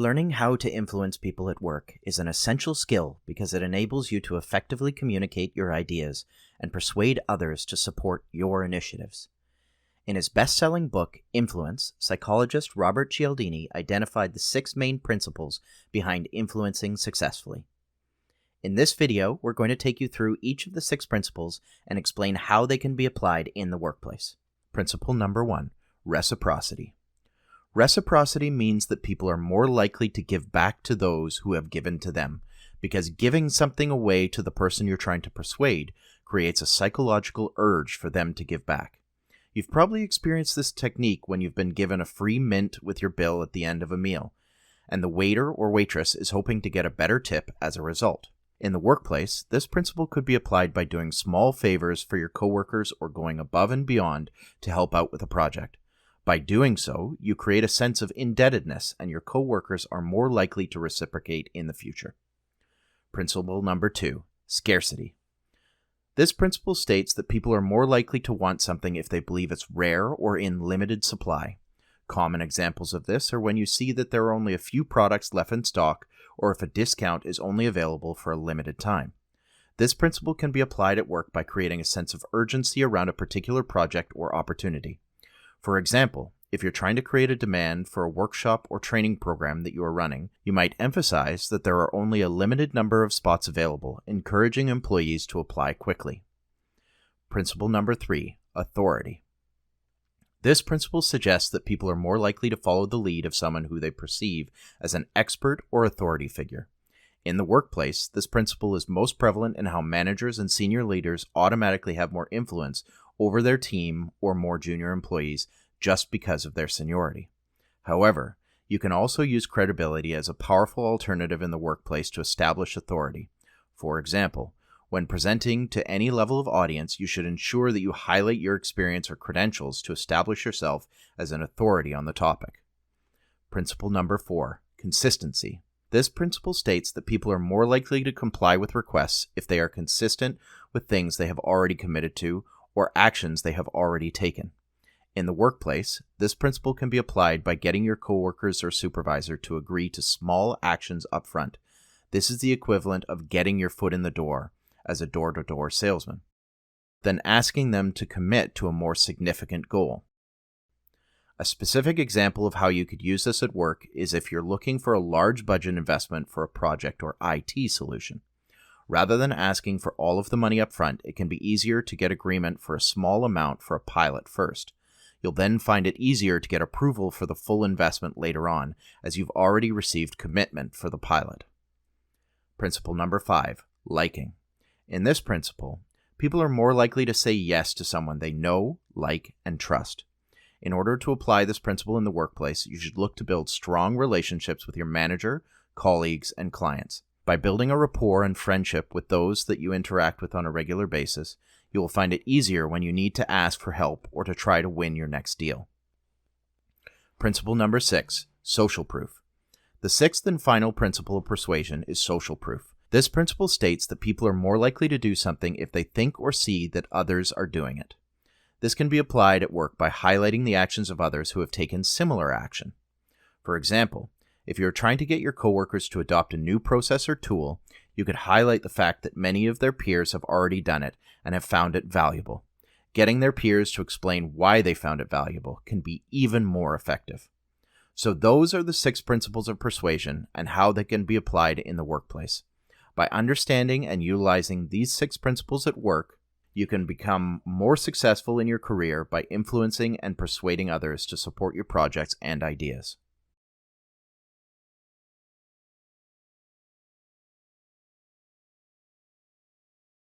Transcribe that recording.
Learning how to influence people at work is an essential skill because it enables you to effectively communicate your ideas and persuade others to support your initiatives. In his best-selling book, Influence, psychologist Robert Cialdini identified the 6 main principles behind influencing successfully. In this video, we're going to take you through each of the 6 principles and explain how they can be applied in the workplace. Principle number 1, reciprocity. Reciprocity means that people are more likely to give back to those who have given to them, because giving something away to the person you're trying to persuade creates a psychological urge for them to give back. You've probably experienced this technique when you've been given a free mint with your bill at the end of a meal, and the waiter or waitress is hoping to get a better tip as a result. In the workplace, this principle could be applied by doing small favors for your coworkers or going above and beyond to help out with a project. By doing so, you create a sense of indebtedness, and your coworkers are more likely to reciprocate in the future. Principle number 2, scarcity. This principle states that people are more likely to want something if they believe it's rare or in limited supply. Common examples of this are when you see that there are only a few products left in stock, or if a discount is only available for a limited time. This principle can be applied at work by creating a sense of urgency around a particular project or opportunity. For example, if you're trying to create a demand for a workshop or training program that you are running, you might emphasize that there are only a limited number of spots available, encouraging employees to apply quickly. Principle number 3, authority. This principle suggests that people are more likely to follow the lead of someone who they perceive as an expert or authority figure. In the workplace, this principle is most prevalent in how managers and senior leaders automatically have more influence over their team or more junior employees just because of their seniority. However, you can also use credibility as a powerful alternative in the workplace to establish authority. For example, when presenting to any level of audience, you should ensure that you highlight your experience or credentials to establish yourself as an authority on the topic. Principle number 4, consistency. This principle states that people are more likely to comply with requests if they are consistent with things they have already committed to or actions they have already taken. In the workplace, this principle can be applied by getting your coworkers or supervisor to agree to small actions up front. This is the equivalent of getting your foot in the door as a door-to-door salesman, then asking them to commit to a more significant goal. A specific example of how you could use this at work is if you're looking for a large budget investment for a project or IT solution. Rather than asking for all of the money up front, it can be easier to get agreement for a small amount for a pilot first. You'll then find it easier to get approval for the full investment later on, as you've already received commitment for the pilot. Principle number 5, liking. In this principle, people are more likely to say yes to someone they know, like, and trust. In order to apply this principle in the workplace, you should look to build strong relationships with your manager, colleagues, and clients. By building a rapport and friendship with those that you interact with on a regular basis, you will find it easier when you need to ask for help or to try to win your next deal. Principle number 6, social proof. The 6th and final principle of persuasion is social proof. This principle states that people are more likely to do something if they think or see that others are doing it. This can be applied at work by highlighting the actions of others who have taken similar action. For example, if you're trying to get your coworkers to adopt a new process or tool, you could highlight the fact that many of their peers have already done it and have found it valuable. Getting their peers to explain why they found it valuable can be even more effective. So those are the 6 principles of persuasion and how they can be applied in the workplace. By understanding and utilizing these 6 principles at work, you can become more successful in your career by influencing and persuading others to support your projects and ideas.